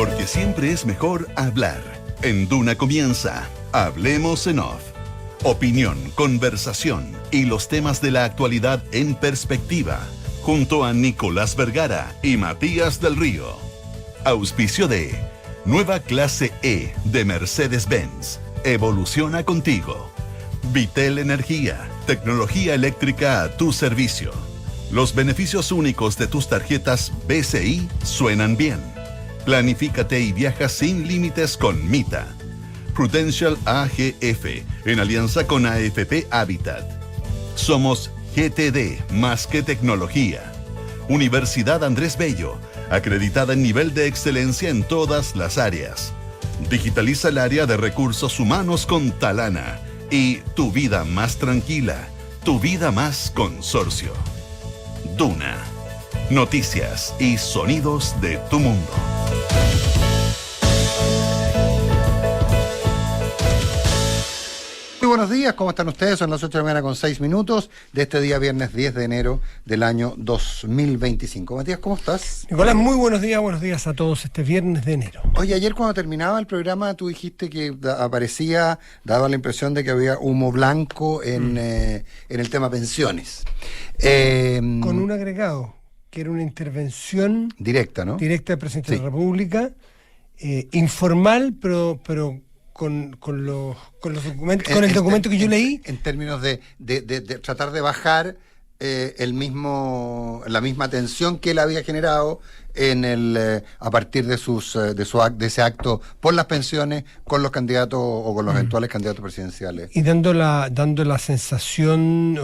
Porque siempre es mejor hablar. En Duna comienza Hablemos en Off. Opinión, conversación y los temas de la actualidad en perspectiva. Junto a Nicolás Vergara y Matías del Río. Auspicio de Nueva Clase E de Mercedes-Benz. Evoluciona contigo. Vitel Energía. Tecnología eléctrica a tu servicio. Los beneficios únicos de tus tarjetas BCI suenan bien. Planifícate y viaja sin límites con Mita. Prudential AGF, en alianza con AFP Habitat. Somos GTD, más que tecnología. Universidad Andrés Bello, acreditada en nivel de excelencia en todas las áreas. Digitaliza el área de recursos humanos con Talana. Y tu vida más tranquila, tu vida más consorcio. Duna. Noticias y sonidos de tu mundo. Muy buenos días, ¿cómo están ustedes? Son las 8 de la mañana con 6 minutos de este día viernes 10 de enero del año 2025. Matías, ¿cómo estás? Nicolás, muy buenos días a todos este viernes de enero. Oye, ayer cuando terminaba el programa tú dijiste que aparecía, daba la impresión de que había humo blanco en el tema pensiones. Con un agregado, que era una intervención directa, ¿no? Directa del presidente Sí. de la República, informal, pero con los documentos, con el documento que yo leí. En términos de tratar de bajar la misma tensión que él había generado a partir de ese acto por las pensiones con los candidatos o con los eventuales candidatos presidenciales. Y dando la sensación,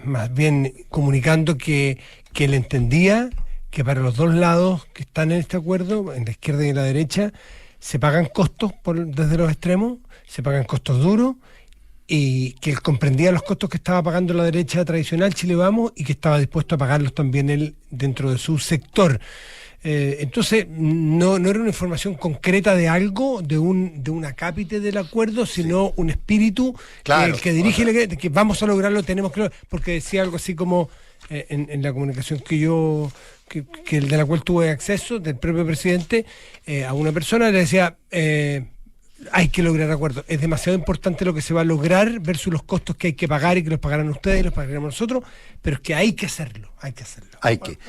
más bien comunicando que él entendía que para los dos lados que están en este acuerdo, en la izquierda y en la derecha, se pagan costos desde los extremos, se pagan costos duros, y que él comprendía los costos que estaba pagando la derecha tradicional, Chile Vamos, y que estaba dispuesto a pagarlos también él dentro de su sector. Entonces, no era una información concreta de algo, de un acápite del acuerdo, sino un espíritu, claro, que dirige, que vamos a lograrlo, tenemos que lograrlo, porque decía algo así como, en la comunicación que de la cual tuve acceso, del propio presidente, a una persona le decía, hay que lograr acuerdos, es demasiado importante lo que se va a lograr versus los costos que hay que pagar y que los pagarán ustedes y los pagaremos nosotros, pero es que hay que hacerlo.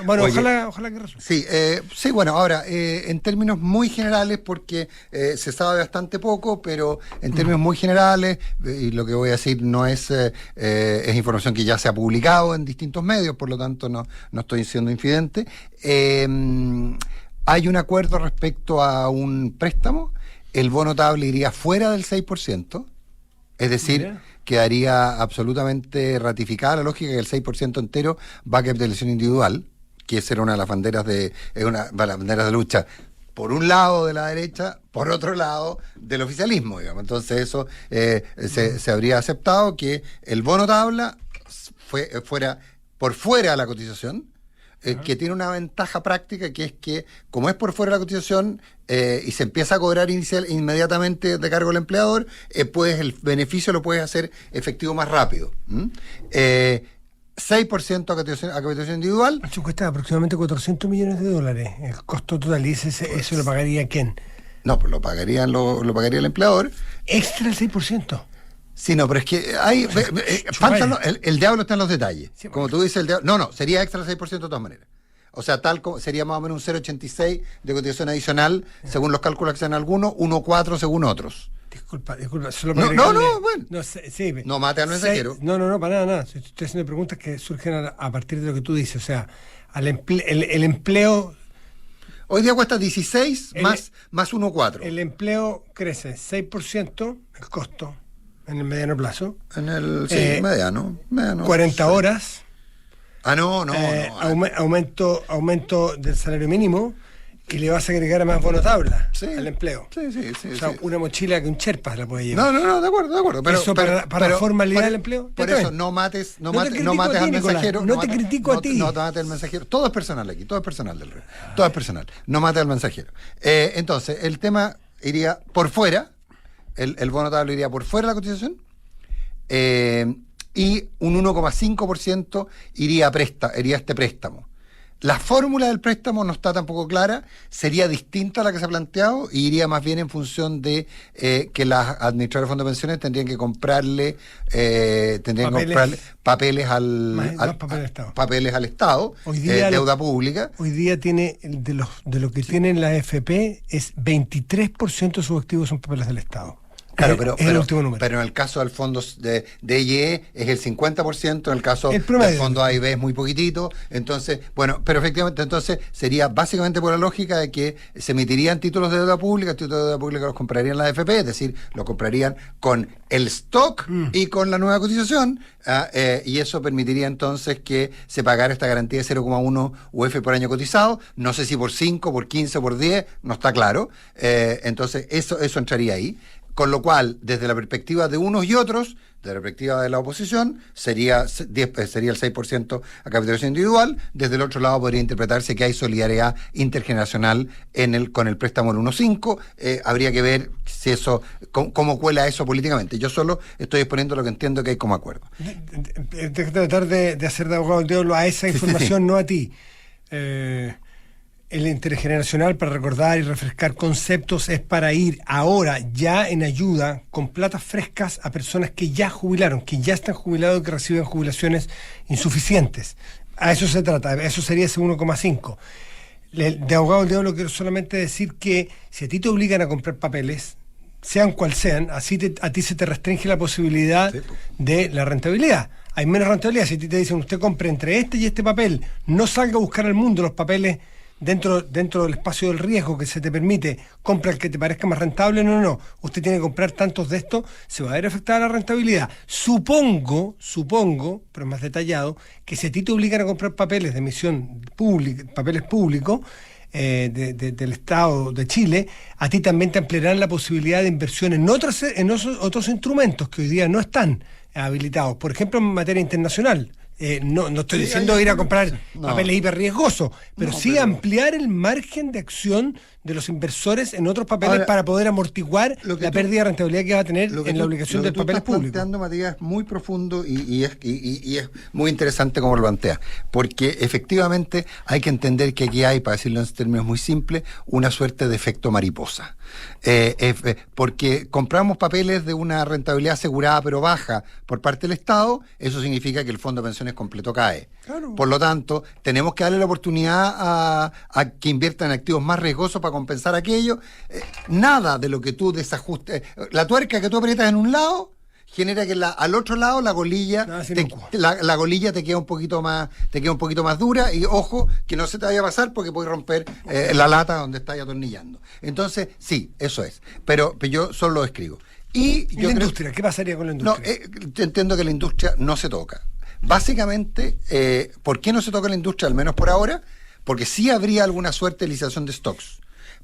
Bueno, Oye, ojalá que resulte. Sí, bueno, ahora, en términos muy generales, porque se sabe bastante poco, pero en términos muy generales, y lo que voy a decir no es información que ya se ha publicado en distintos medios, por lo tanto no estoy siendo infidente, hay un acuerdo respecto a un préstamo. El bono notable iría fuera del 6%, es decir, Mira. Quedaría absolutamente ratificada la lógica que el 6% entero va a capitalización individual, que esa era una de las banderas de lucha, por un lado de la derecha, por otro lado del oficialismo, digamos. Entonces eso se habría aceptado que el bono tabla fuera por fuera de la cotización, que tiene una ventaja práctica, que es que, como es por fuera de la cotización y se empieza a cobrar inmediatamente de cargo del empleador, pues el beneficio lo puedes hacer efectivo más rápido. 6% a capitalización individual. Eso cuesta aproximadamente $400 millones, el costo total, y eso lo pagaría ¿quién? No, pues lo pagaría el empleador. Extra el 6%. Sí, no, pero es que hay... el diablo está en los detalles. Sí, como tú dices, el diablo... No, sería extra el 6% de todas maneras. O sea, tal como sería más o menos un 0,86 de cotización adicional, según los cálculos que hacen algunos, 1,4 según otros. Disculpa, solo No, bueno. Sí, No mate al mensajero. No, para nada. Estoy haciendo preguntas que surgen a partir de lo que tú dices. O sea, el empleo... Hoy día cuesta 16 más 1,4. El empleo crece 6%, el costo, en el mediano plazo. En el mediano. 40 sí. horas. No. Aumento del salario mínimo, y le vas a agregar más bono tabla al empleo. Sí. O sea, una mochila que un Sherpa la puede llevar. No, de acuerdo. Pero, eso para la formalidad del empleo. Por eso, no mates al mensajero. No te critico a ti. No te mates al mensajero. Todo es personal aquí, todo es personal del rey. Todo es personal. No mates al mensajero. Entonces, el tema iría por fuera, el bono tabla iría por fuera de la cotización, y un 1,5% iría a este préstamo. La fórmula del préstamo no está tampoco clara, sería distinta a la que se ha planteado y iría más bien en función de que las administradoras de fondos de pensiones tendrían que comprarle papeles papeles al Estado, Hoy día deuda pública. Hoy día tiene, de lo que tienen la AFP, es 23% de sus activos son papeles del Estado. Claro, Es el último número. pero en el caso del fondo de IE es el 50%, en el caso El del promedio. fondo A y B es muy poquitito, entonces, bueno, pero efectivamente, entonces sería básicamente por la lógica de que se emitirían títulos de deuda pública, el título de deuda pública los comprarían la AFP, es decir, lo comprarían con el stock y con la nueva cotización, y eso permitiría entonces que se pagara esta garantía de 0,1 UF por año cotizado, no sé si por 5, por 15, por 10, no está claro, entonces eso entraría ahí. Con lo cual, desde la perspectiva de unos y otros, desde la perspectiva de la oposición, sería el 6% a capitalización individual. Desde el otro lado podría interpretarse que hay solidaridad intergeneracional con el préstamo del 1.5. Habría que ver si eso, cómo cuela eso políticamente. Yo solo estoy exponiendo lo que entiendo que hay como acuerdo. Tratar de hacer de abogado del diablo a esa información, no a ti. El intergeneracional, para recordar y refrescar conceptos, es para ir ahora ya en ayuda con platas frescas a personas que ya jubilaron, que ya están jubilados y que reciben jubilaciones insuficientes. A eso se trata, eso sería ese 1,5. De abogado del diablo quiero solamente decir que si a ti te obligan a comprar papeles, sean cual sean, a ti se te restringe la posibilidad de la rentabilidad. Hay menos rentabilidad. Si a ti te dicen, usted compre entre este y este papel, no salga a buscar al mundo los papeles dentro del espacio del riesgo que se te permite, compra el que te parezca más rentable. No, usted tiene que comprar tantos de estos, se va a ver afectada la rentabilidad. Supongo, pero es más detallado, que si a ti te obligan a comprar papeles de emisión pública, papeles públicos del Estado de Chile, a ti también te ampliarán la posibilidad de inversión en otros instrumentos que hoy día no están habilitados, por ejemplo en materia internacional. No estoy diciendo ir a comprar papeles hiper riesgosos, pero sí ampliar el margen de acción de los inversores en otros papeles. Ahora, para poder amortiguar la pérdida de rentabilidad que va a tener en la obligación del papel público. Lo que estás planteando, Matías, es muy profundo y es muy interesante como lo plantea, porque efectivamente hay que entender que aquí hay, para decirlo en términos muy simples, una suerte de efecto mariposa. Porque compramos papeles de una rentabilidad asegurada pero baja por parte del Estado, eso significa que el fondo de pensiones completo cae. Claro. Por lo tanto, tenemos que darle la oportunidad a que inviertan en activos más riesgosos para compensar aquello. Nada de lo que tú desajustes, la tuerca que tú aprietas en un lado genera que al otro lado la golilla la golilla te queda un poquito más dura, y ojo que no se te vaya a pasar porque puedes romper la lata donde estás atornillando. Entonces, sí, eso es. Pero yo solo lo escribo. ¿Y la industria? ¿Qué pasaría con la industria? No, entiendo que la industria no se toca. Básicamente, ¿por qué no se toca la industria, al menos por ahora? Porque sí habría alguna suerte de licitación de stocks.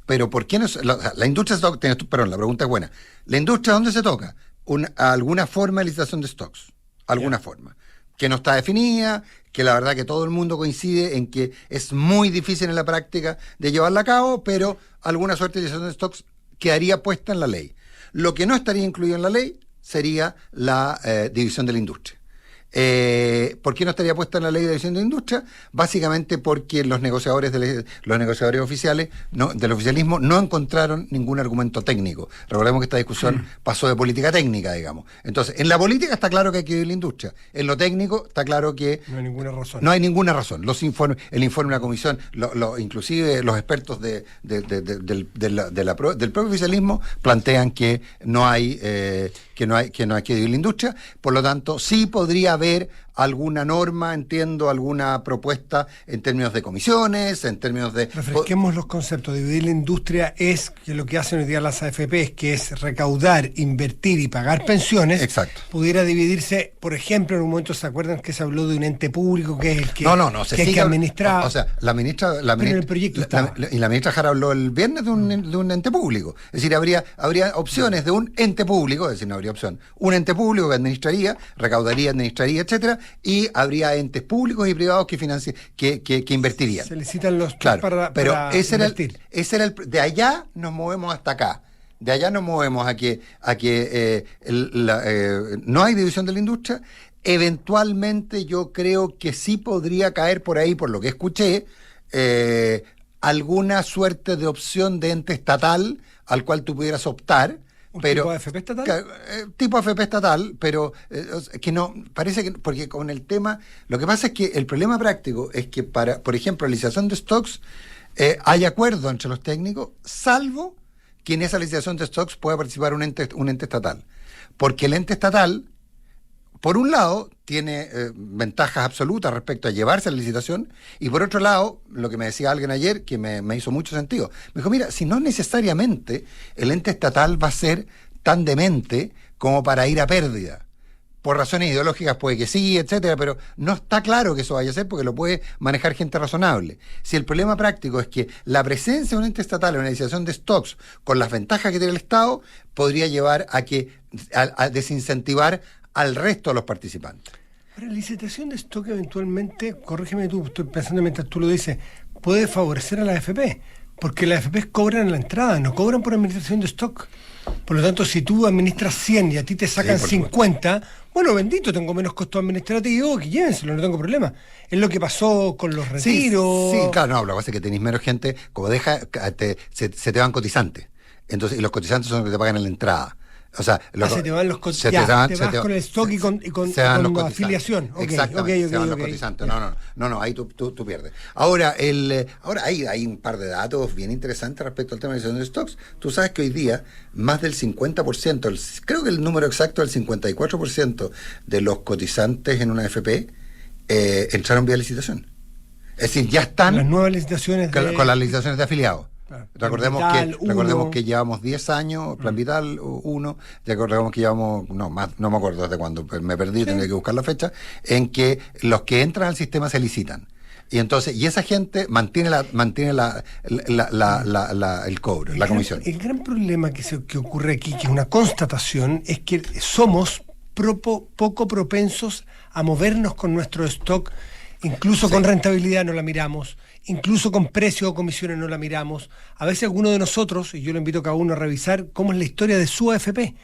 Pero ¿por qué no la industria se toca? Perdón, la pregunta es buena. ¿La industria dónde se toca? Alguna forma de licitación de stocks. Alguna forma. Que no está definida, que la verdad que todo el mundo coincide en que es muy difícil en la práctica de llevarla a cabo, pero alguna suerte de licitación de stocks quedaría puesta en la ley. Lo que no estaría incluido en la ley sería la división de la industria. ¿Por qué no estaría puesta en la ley de división de la industria? Básicamente porque los negociadores oficiales del oficialismo no encontraron ningún argumento técnico. Recordemos que esta discusión pasó de política técnica, digamos. Entonces, en la política está claro que hay que dividir la industria. En lo técnico está claro que no hay ninguna razón. No hay ninguna razón. El informe de la comisión, inclusive los expertos del propio oficialismo plantean que no hay que dividir la industria. Por lo tanto, sí podría haber alguna norma, alguna propuesta en términos de comisiones, en términos de... Refresquemos los conceptos. Dividir la industria es que lo que hacen hoy día las AFP, que es recaudar, invertir y pagar pensiones. Exacto. Pudiera dividirse, por ejemplo, en un momento se acuerdan que se habló de un ente público que es el que, que administraba. O sea, la ministra Jara habló el viernes de un ente público. Es decir, habría opciones de un ente público, es decir, no habría opción. Un ente público que administraría, recaudaría, administraría, etcétera, y habría entes públicos y privados que invertirían. Se licitan los para invertir. Ese era el de allá nos movemos hasta acá. De allá nos movemos a que no hay división de la industria. Eventualmente yo creo que sí podría caer por ahí, por lo que escuché, alguna suerte de opción de ente estatal al cual tú pudieras optar. ¿Tipo AFP estatal? Tipo AFP estatal, pero que no, parece que, porque con el tema, lo que pasa es que el problema práctico es que para, por ejemplo, la licitación de stocks, hay acuerdo entre los técnicos, salvo que en esa licitación de stocks pueda participar un ente estatal. Porque el ente estatal, por un lado, tiene ventajas absolutas respecto a llevarse a la licitación, y por otro lado, lo que me decía alguien ayer, que me hizo mucho sentido, me dijo, mira, si no necesariamente el ente estatal va a ser tan demente como para ir a pérdida. Por razones ideológicas puede que sí, etcétera, pero no está claro que eso vaya a ser porque lo puede manejar gente razonable. Si el problema práctico es que la presencia de un ente estatal en una licitación de stocks, con las ventajas que tiene el Estado, podría llevar a desincentivar al resto de los participantes. Ahora, la licitación de stock eventualmente, corrígeme tú, estoy pensando mientras tú lo dices, puede favorecer a la AFP, porque las AFP cobran en la entrada, no cobran por administración de stock. Por lo tanto, si tú administras 100 y a ti te sacan 50, bueno, bendito, tengo menos costo administrativo, que llévenselo, no tengo problema. Es lo que pasó con los retiros. Sí, claro, no, lo que pasa es que tenéis menos gente, como se te van cotizantes. Entonces, y los cotizantes son los que te pagan en la entrada. O sea, se te van los cotizantes. Te vas con el stock y con la afiliación. Exactamente, se van los cotizantes. No, ahí tú pierdes. Ahora hay un par de datos bien interesantes respecto al tema de la licitación de stocks. Tú sabes que hoy día más del 50%, creo que el número exacto es el 54% de los cotizantes en una FP entraron vía licitación. Es decir, ya están las nuevas licitaciones con las licitaciones de afiliados. Recordemos Vital, que llevamos 10 años, Plan Vital 1, ya recordemos que llevamos, no me acuerdo desde cuando, me perdí, tendré que buscar la fecha, en que los que entran al sistema se licitan. Y entonces, esa gente mantiene el cobro, la comisión. El gran problema que ocurre aquí, que es una constatación, es que somos poco propensos a movernos con nuestro stock, incluso con rentabilidad no la miramos, incluso con precio o comisiones no la miramos. A veces alguno de nosotros, y yo lo invito a cada uno a revisar cómo es la historia de su AFP,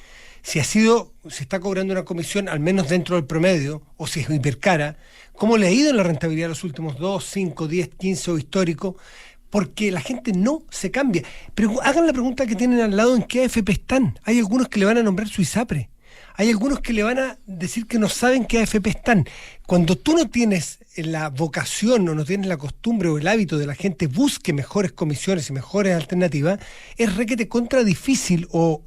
si está cobrando una comisión al menos dentro del promedio, o si es hipercara, cómo le ha ido en la rentabilidad los últimos 2, 5, 10, 15 o histórico, porque la gente no se cambia. Pero hagan la pregunta que tienen al lado, ¿en qué AFP están? Hay algunos que le van a nombrar su ISAPRE. Hay algunos que le van a decir que no saben qué AFP están. Cuando tú no tienes la vocación o no tienes la costumbre o el hábito de la gente busque mejores comisiones y mejores alternativas, es requete contra difícil o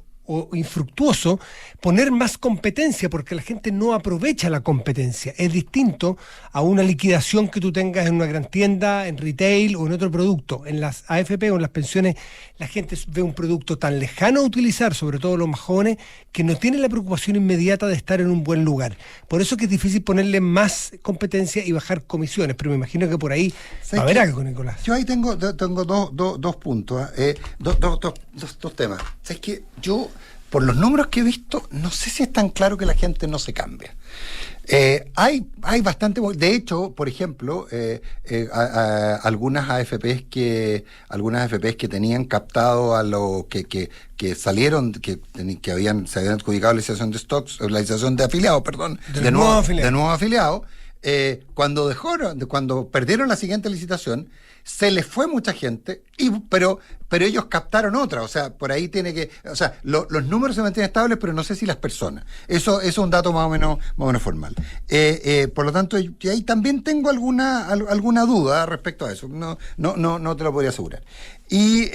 infructuoso poner más competencia, porque la gente no aprovecha la competencia. Es distinto a una liquidación que tú tengas en una gran tienda, en retail o en otro producto. En las AFP o en las pensiones, la gente ve un producto tan lejano a utilizar, sobre todo los más jóvenes, que no tienen la preocupación inmediata de estar en un buen lugar. Por eso que es difícil ponerle más competencia y bajar comisiones, pero me imagino que por ahí va a haber algo, Nicolás. Yo ahí tengo dos puntos, dos temas. ¿Sabes qué? Yo, por los números que he visto, no sé si es tan claro que la gente no se cambia. Hay bastante, de hecho, por ejemplo, algunas AFPs que tenían captado a lo que salieron, se habían adjudicado la licitación de stocks, la licitación de afiliados, perdón, de nuevos afiliados, cuando perdieron la siguiente licitación, se les fue mucha gente, pero ellos captaron otra. O sea, por ahí tiene que, o sea, los números se mantienen estables, pero no sé si las personas. Eso es un dato más o menos formal. Por lo tanto, yo ahí también tengo alguna duda respecto a eso. No te lo podría asegurar. Y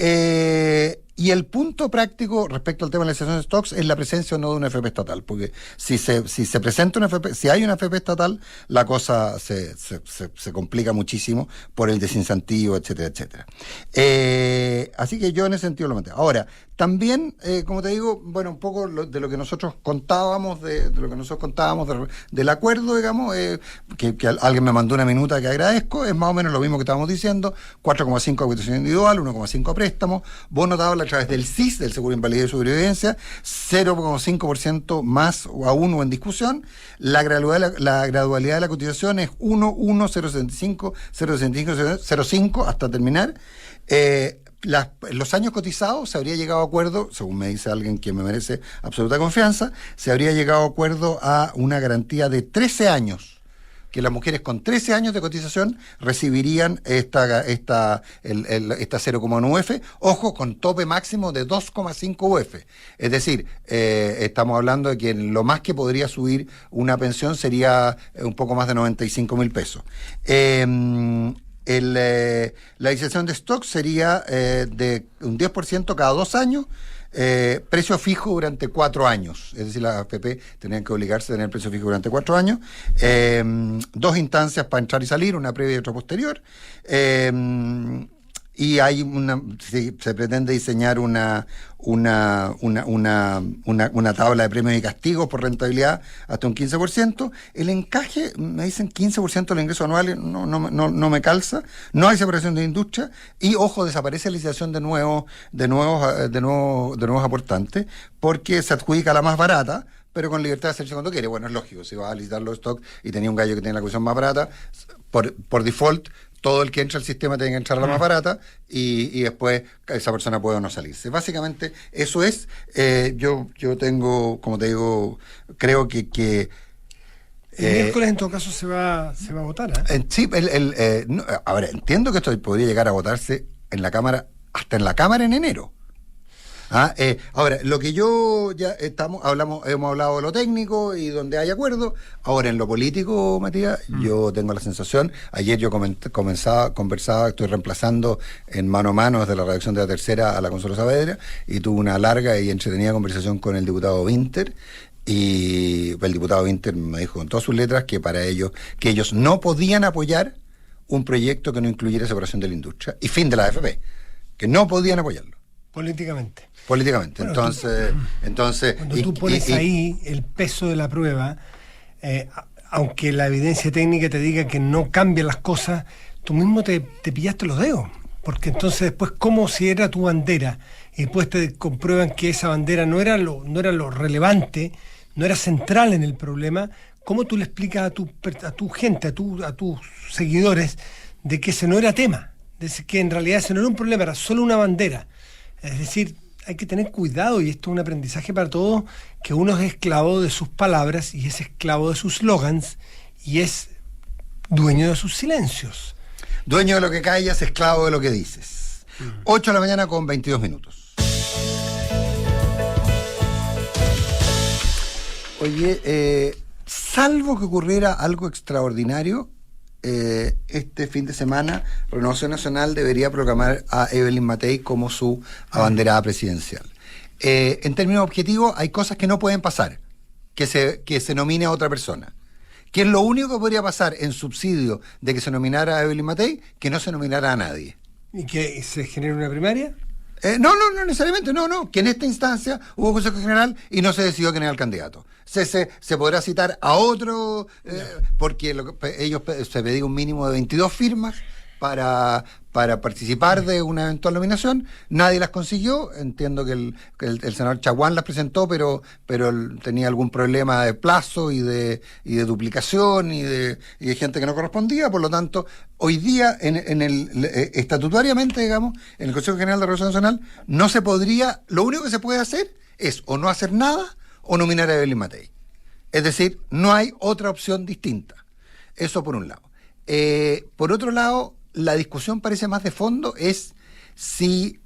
el punto práctico respecto al tema de la licitación de stocks es la presencia o no de una FP estatal, porque si se presenta una FP, si hay una FP estatal, la cosa se complica muchísimo por el desincentivo, etcétera, etcétera. Así que yo en ese sentido lo mantengo. Ahora, también, como te digo, bueno, un poco de lo que nosotros contábamos, del acuerdo, digamos, que alguien me mandó una minuta que agradezco, es más o menos lo mismo que estábamos diciendo: 4,5 a habitación individual, 1,5 a préstamo, bono dado a través del CIS, del Seguro de Invalidez y Sobrevivencia, 0,5% más aún o en discusión. La gradualidad de la cotización es 1, 0,65, 0,5 hasta terminar. Los años cotizados se habría llegado a acuerdo, según me dice alguien que me merece absoluta confianza, se habría llegado a acuerdo a una garantía de 13 años que las mujeres con 13 años de cotización recibirían esta 0,1 UF, ojo, con tope máximo de 2,5 UF. Es decir, estamos hablando de que lo más que podría subir una pensión sería un poco más de 95.000 pesos. La liquidación de stock sería de un 10% cada 2 años, precio fijo durante 4 años. Es decir, las AFP tenían que obligarse a tener precio fijo durante 4 años. 2 instancias para entrar y salir, una previa y otra posterior. Y hay se pretende diseñar una tabla de premios y castigos por rentabilidad hasta un 15%. El encaje, me dicen 15% de los ingresos anuales, no me calza. No hay separación de industria y, ojo, desaparece la licitación de nuevos aportantes, porque se adjudica la más barata, pero con libertad de hacerse cuando quiere. Bueno, es lógico, si vas a licitar los stocks y tenía un gallo que tiene la cuestión más barata, por default, todo el que entra al sistema tiene que entrar a la más barata y después esa persona puede o no salirse. Básicamente, eso es. Yo tengo, como te digo, creo que el miércoles en todo caso se va a votar, ¿eh? Sí, a ver, entiendo que esto podría llegar a votarse en la Cámara, hasta en la Cámara en enero. Ahora, lo que yo ya hemos hablado de lo técnico y donde hay acuerdo. Ahora, en lo político, Matías, yo tengo la sensación, ayer yo conversaba, estoy reemplazando en mano a mano desde la redacción de La Tercera a la Consuelo Saavedra, y tuve una larga y entretenida conversación con el diputado Winter. Y el diputado Winter me dijo con todas sus letras que que ellos no podían apoyar un proyecto que no incluyera separación de la industria y fin de la AFP, que no podían apoyarlo. Políticamente. Bueno, entonces cuando tú pones ahí el peso de la prueba, aunque la evidencia técnica te diga que no cambian las cosas, tú mismo te pillaste los dedos, porque entonces después, como si era tu bandera, y después te comprueban que esa bandera no era lo relevante, no era central en el problema, ¿cómo tú le explicas a tu gente, a tus seguidores, de que ese no era tema, de que en realidad ese no era un problema, era solo una bandera? Es decir, hay que tener cuidado, y esto es un aprendizaje para todos, que uno es esclavo de sus palabras y es esclavo de sus slogans y es dueño de sus silencios. Dueño de lo que callas, esclavo de lo que dices. 8 de la mañana con 22 minutos. Oye, salvo que ocurriera algo extraordinario, este fin de semana Renovación Nacional debería proclamar a Evelyn Matei como su abanderada presidencial. En términos objetivos, hay cosas que no pueden pasar, que se nomine a otra persona. ¿Qué es lo único que podría pasar en subsidio de que se nominara a Evelyn Matei? Que no se nominara a nadie. ¿Y que se genere una primaria? No necesariamente, no. Que en esta instancia hubo Consejo General y no se decidió quién era el candidato. Se podrá citar a otro, porque ellos se pedía un mínimo de 22 firmas para participar de una eventual nominación. Nadie las consiguió. Entiendo que el senador Chaguán las presentó, pero él tenía algún problema de plazo y de duplicación y de gente que no correspondía. Por lo tanto, hoy día, estatutariamente, digamos, en el Consejo General de Renovación Nacional, no se podría, lo único que se puede hacer es o no hacer nada o nominar a Evelyn Matei. Es decir, no hay otra opción distinta. Eso por un lado. Por otro lado, la discusión parece más de fondo es si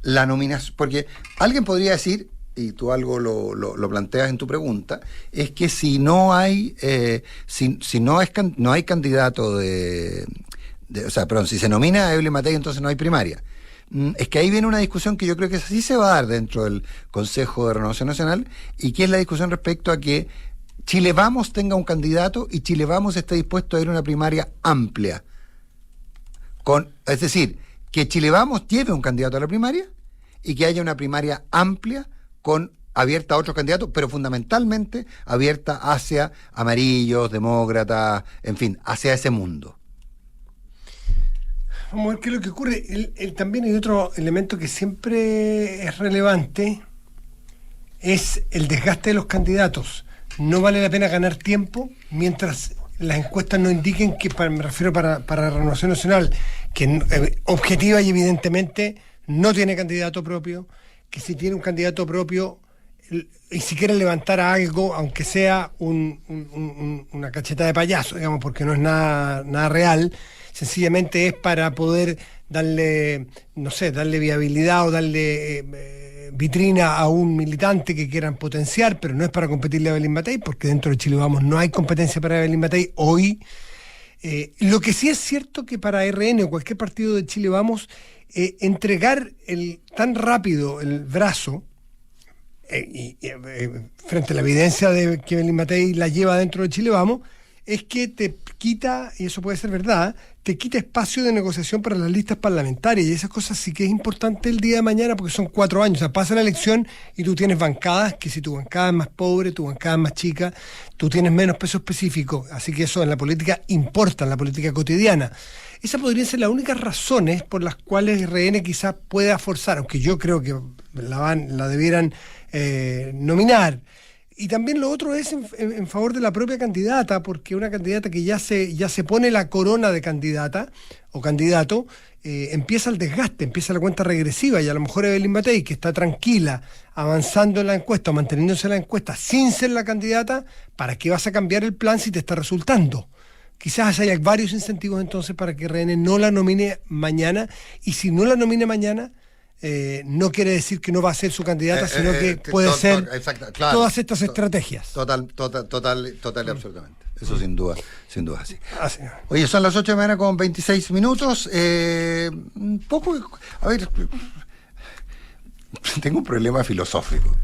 la nominación, porque alguien podría decir, y tú algo lo planteas en tu pregunta, es que si no hay no hay candidato si se nomina a Evelyn Matei, entonces no hay primaria. Es que ahí viene una discusión que yo creo que sí se va a dar dentro del Consejo de Renovación Nacional, y que es la discusión respecto a que Chile Vamos tenga un candidato y Chile Vamos esté dispuesto a ir a una primaria amplia. Es decir, que Chile Vamos lleve un candidato a la primaria y que haya una primaria amplia abierta a otros candidatos, pero fundamentalmente abierta hacia amarillos, demócratas, en fin, hacia ese mundo. Vamos a ver qué es lo que ocurre. También hay otro elemento que siempre es relevante, es el desgaste de los candidatos. No vale la pena ganar tiempo mientras las encuestas no indiquen me refiero para Renovación Nacional, que objetiva y evidentemente no tiene candidato propio, que si tiene un candidato propio y si quieren levantar algo, aunque sea una cacheta de payaso, digamos, porque no es nada real, sencillamente es para poder darle, no sé, darle viabilidad o darle vitrina a un militante que quieran potenciar, pero no es para competirle a Evelyn Matei, porque dentro de Chile Vamos no hay competencia para Evelyn Matei hoy. Lo que sí es cierto que para RN o cualquier partido de Chile Vamos, entregar tan rápido el brazo, frente a la evidencia de que Evelyn Matei la lleva dentro de Chile Vamos, es que te quita, y eso puede ser verdad, te quita espacio de negociación para las listas parlamentarias, y esas cosas sí que es importante el día de mañana, porque son 4 años, o sea, pasa la elección y tú tienes bancadas, que si tu bancada es más pobre, tu bancada es más chica, tú tienes menos peso específico, así que eso en la política importa, en la política cotidiana. Esas podrían ser las únicas razones por las cuales RN quizás pueda forzar, aunque yo creo que la debieran nominar. Y también lo otro es en favor de la propia candidata, porque una candidata que ya se pone la corona de candidata o candidato, empieza el desgaste, empieza la cuenta regresiva, y a lo mejor Evelyn Matei, que está tranquila, avanzando en la encuesta o manteniéndose en la encuesta sin ser la candidata, ¿para qué vas a cambiar el plan si te está resultando? Quizás haya varios incentivos entonces para que RN no la nomine mañana, y si no la nomine mañana, no quiere decir que no va a ser su candidata, sino que puede ser claro, todas estas estrategias. Total y absolutamente. Eso sin duda así. Así. Oye, son las 8 de la mañana con 26 minutos. Un poco, a ver, tengo un problema filosófico.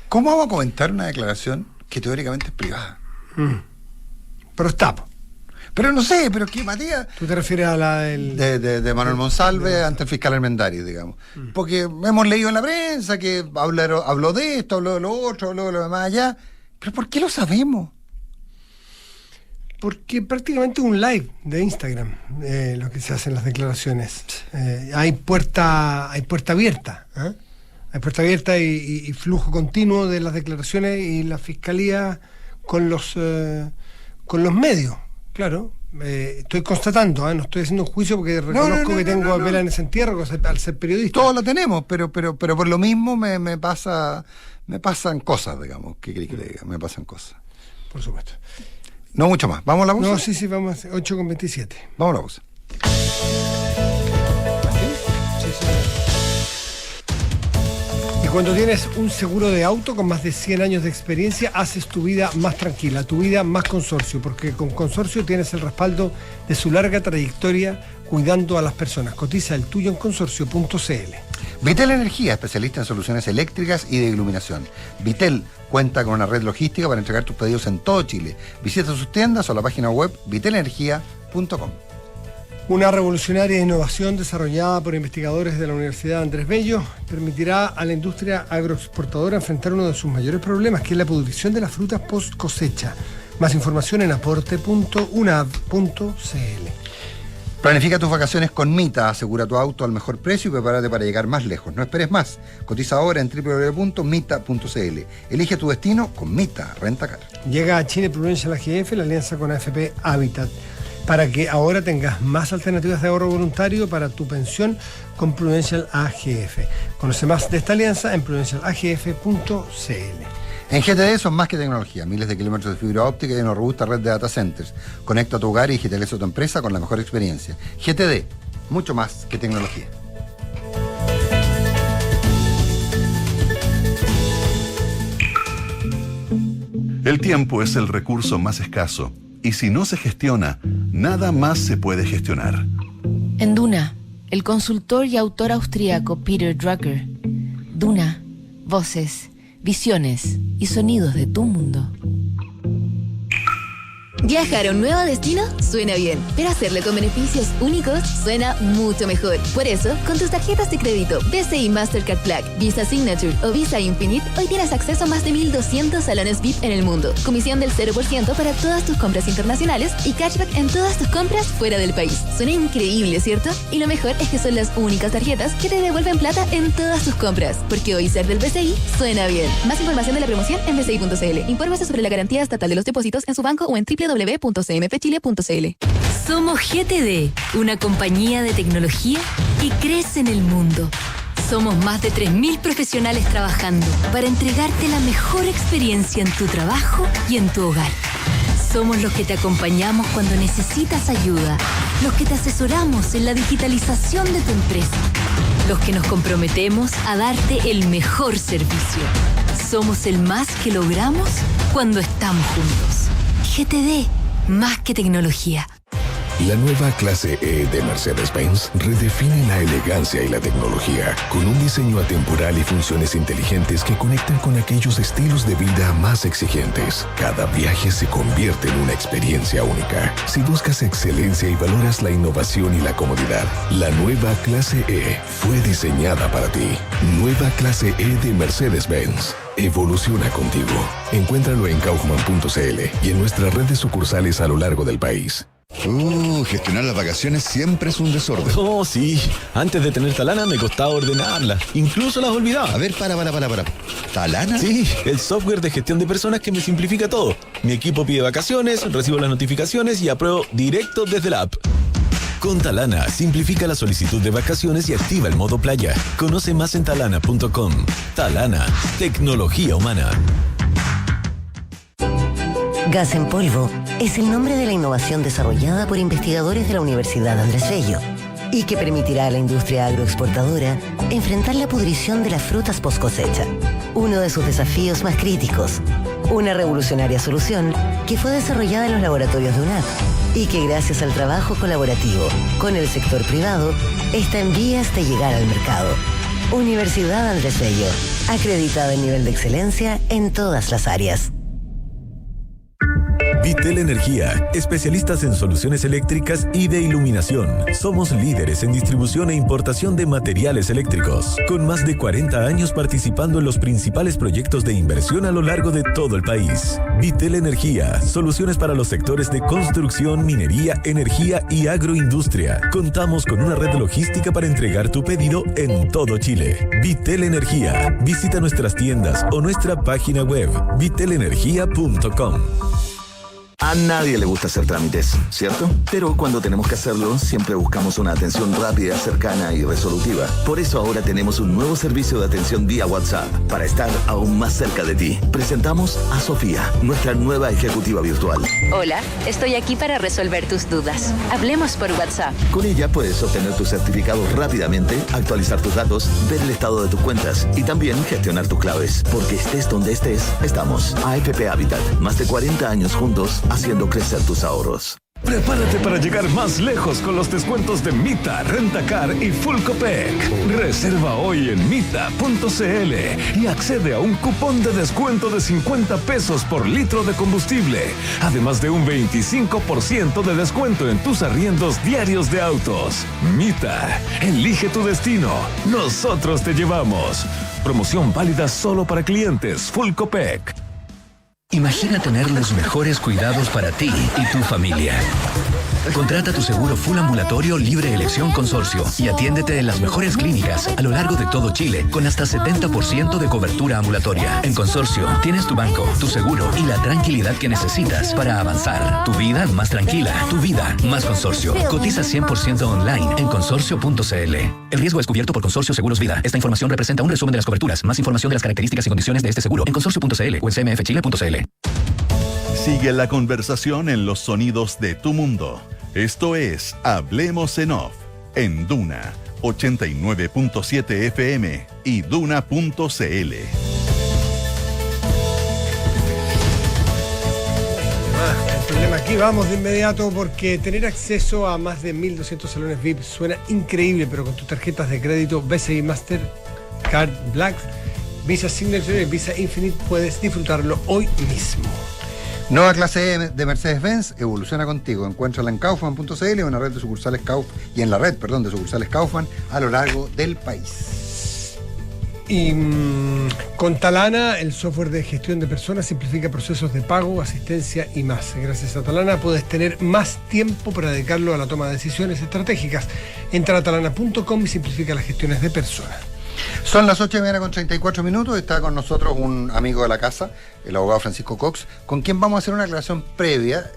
¿Cómo vamos a comentar una declaración que teóricamente es privada? Pero está. Pero no sé, pero ¿qué, Matías? ¿Tú te refieres a la del... de Manuel Monsalve ante el fiscal Armendáriz, digamos? Porque hemos leído en la prensa que habló de esto, habló de lo otro, habló de lo demás allá. ¿Pero por qué lo sabemos? Porque prácticamente un live de Instagram, lo que se hacen las declaraciones. Hay puerta abierta. Hay puerta abierta y flujo continuo de las declaraciones y la fiscalía con los medios. Claro, estoy constatando, no estoy haciendo un juicio porque reconozco que tengo vela en ese entierro al ser periodista. Todos lo tenemos, pero por lo mismo me pasan cosas, digamos. ¿Qué querés que le diga? Me pasan cosas. Por supuesto. No mucho más. ¿Vamos a la pausa? No, sí, vamos a 8:27. Vamos a la pausa. Cuando tienes un seguro de auto con más de 100 años de experiencia, haces tu vida más tranquila, tu vida más Consorcio, porque con Consorcio tienes el respaldo de su larga trayectoria cuidando a las personas. Cotiza el tuyo en consorcio.cl. Vitel Energía, especialista en soluciones eléctricas y de iluminación. Vitel cuenta con una red logística para entregar tus pedidos en todo Chile. Visita sus tiendas o la página web vitelenergia.com. Una revolucionaria innovación desarrollada por investigadores de la Universidad Andrés Bello permitirá a la industria agroexportadora enfrentar uno de sus mayores problemas, que es la pudrición de las frutas post cosecha. Más información en aporte.unav.cl. Planifica tus vacaciones con Mita, asegura tu auto al mejor precio y prepárate para llegar más lejos. No esperes más. Cotiza ahora en www.mita.cl. Elige tu destino con Mita Rentacar. Llega a Chile Prudential AGF, la alianza con AFP Habitat, para que ahora tengas más alternativas de ahorro voluntario para tu pensión con Prudential AGF. Conoce más de esta alianza en prudentialagf.cl. En GTD son más que tecnología, miles de kilómetros de fibra óptica y una robusta red de data centers. Conecta tu hogar y digitaliza tu empresa con la mejor experiencia. GTD, mucho más que tecnología. El tiempo es el recurso más escaso, y si no se gestiona, nada más se puede gestionar. En Duna, el consultor y autor austríaco Peter Drucker. Duna, voces, visiones y sonidos de tu mundo. Viajar a un nuevo destino suena bien, pero hacerlo con beneficios únicos suena mucho mejor. Por eso, con tus tarjetas de crédito BCI Mastercard Black, Visa Signature o Visa Infinite, hoy tienes acceso a más de 1.200 salones VIP en el mundo, comisión del 0% para todas tus compras internacionales y cashback en todas tus compras fuera del país. Suena increíble, ¿cierto? Y lo mejor es que son las únicas tarjetas que te devuelven plata en todas tus compras, porque hoy ser del BCI suena bien. Más información de la promoción en bci.cl. Infórmese sobre la garantía estatal de los depósitos en su banco o en www.cmfchile.cl. Somos GTD, una compañía de tecnología que crece en el mundo. Somos más de 3.000 profesionales trabajando para entregarte la mejor experiencia en tu trabajo y en tu hogar. Somos los que te acompañamos cuando necesitas ayuda, los que te asesoramos en la digitalización de tu empresa, los que nos comprometemos a darte el mejor servicio. Somos el más que logramos cuando estamos juntos. GTD, más que tecnología. La nueva clase E de Mercedes-Benz redefine la elegancia y la tecnología, con un diseño atemporal y funciones inteligentes que conectan con aquellos estilos de vida más exigentes. Cada viaje se convierte en una experiencia única. Si buscas excelencia y valoras la innovación y la comodidad, la nueva clase E fue diseñada para ti. Nueva clase E de Mercedes-Benz. Evoluciona contigo. Encuéntralo en kaufman.cl y en nuestra red de sucursales a lo largo del país. Gestionar las vacaciones siempre es un desorden. Oh, sí. Antes de tener Talana me costaba ordenarlas. Incluso las olvidaba. A ver, para. ¿Talana? Sí, el software de gestión de personas que me simplifica todo. Mi equipo pide vacaciones, recibo las notificaciones y apruebo directo desde la app. Con Talana, simplifica la solicitud de vacaciones y activa el modo playa. Conoce más en talana.com. Talana, tecnología humana. Gas en polvo es el nombre de la innovación desarrollada por investigadores de la Universidad Andrés Bello y que permitirá a la industria agroexportadora enfrentar la pudrición de las frutas post cosecha, uno de sus desafíos más críticos. Una revolucionaria solución que fue desarrollada en los laboratorios de UNAP y que gracias al trabajo colaborativo con el sector privado está en vías de llegar al mercado. Universidad Andrés Bello, acreditada en nivel de excelencia en todas las áreas. Vitel Energía, especialistas en soluciones eléctricas y de iluminación. Somos líderes en distribución e importación de materiales eléctricos, con más de 40 años participando en los principales proyectos de inversión a lo largo de todo el país. Vitel Energía, soluciones para los sectores de construcción, minería, energía y agroindustria. Contamos con una red logística para entregar tu pedido en todo Chile. Vitel Energía, visita nuestras tiendas o nuestra página web, vitelenergia.com. A nadie le gusta hacer trámites, ¿cierto? Pero cuando tenemos que hacerlo, siempre buscamos una atención rápida, cercana y resolutiva. Por eso ahora tenemos un nuevo servicio de atención vía WhatsApp, para estar aún más cerca de ti. Presentamos a Sofía, nuestra nueva ejecutiva virtual. Hola, estoy aquí para resolver tus dudas. Hablemos por WhatsApp. Con ella puedes obtener tus certificados rápidamente, actualizar tus datos, ver el estado de tus cuentas y también gestionar tus claves. Porque estés donde estés, estamos. AFP Habitat, más de 40 años juntos, haciendo crecer tus ahorros. Prepárate para llegar más lejos con los descuentos de Mita, Rentacar y Full Copec. Reserva hoy en mita.cl y accede a un cupón de descuento de 50 pesos por litro de combustible, además de un 25% de descuento en tus arriendos diarios de autos. Mita, elige tu destino. Nosotros te llevamos. Promoción válida solo para clientes Full Copec. Imagina tener los mejores cuidados para ti y tu familia. Contrata tu seguro full ambulatorio libre elección consorcio y atiéndete en las mejores clínicas a lo largo de todo Chile con hasta 70% de cobertura ambulatoria. En Consorcio tienes tu banco, tu seguro y la tranquilidad que necesitas para avanzar. Tu vida más tranquila, tu vida más Consorcio. Cotiza 100% online en consorcio.cl. El riesgo es cubierto por Consorcio Seguros Vida. Esta información representa un resumen de las coberturas. Más información de las características y condiciones de este seguro en consorcio.cl o en cmfchile.cl. Sigue la conversación en los sonidos de tu mundo. Esto es Hablemos en Off, en Duna 89.7 FM y Duna.cl. El problema aquí, vamos de inmediato, porque tener acceso a más de 1.200 salones VIP suena increíble, pero con tus tarjetas de crédito BCI Mastercard Black, Visa Signature y Visa Infinite puedes disfrutarlo hoy mismo. Nueva clase E de Mercedes-Benz, evoluciona contigo. Encuéntrala en kaufman.cl o en la red de sucursales de sucursales Kaufman a lo largo del país. Y con Talana, el software de gestión de personas simplifica procesos de pago, asistencia y más. Gracias a Talana puedes tener más tiempo para dedicarlo a la toma de decisiones estratégicas. Entra a talana.com y simplifica las gestiones de personas. Son las 8:34. Está con nosotros un amigo de la casa, el abogado Francisco Cox, con quien vamos a hacer una aclaración previa,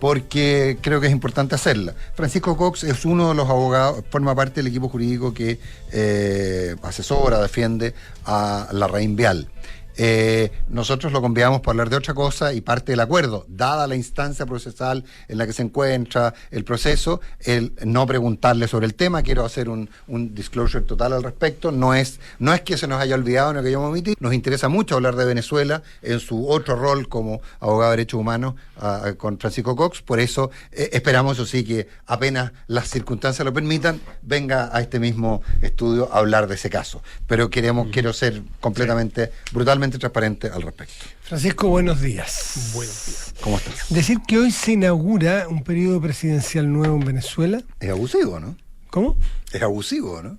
porque creo que es importante hacerla. Francisco Cox es uno de los abogados, forma parte del equipo jurídico que asesora, defiende a Larraín Vial. Nosotros lo convidamos para hablar de otra cosa y parte del acuerdo, dada la instancia procesal en la que se encuentra el proceso, el no preguntarle sobre el tema. Quiero hacer un disclosure total al respecto. No es que se nos haya olvidado, no que hayamos omitido. Nos interesa mucho hablar de Venezuela en su otro rol como abogado de derechos humanos con Francisco Cox. Por eso esperamos, eso sí, que apenas las circunstancias lo permitan, venga a este mismo estudio a hablar de ese caso. Pero quiero ser completamente, brutalmente transparente al respecto. Francisco, buenos días. Buenos días. ¿Cómo estás? Decir que hoy se inaugura un periodo presidencial nuevo en Venezuela. Es abusivo, ¿no? ¿Cómo? Es abusivo, ¿no?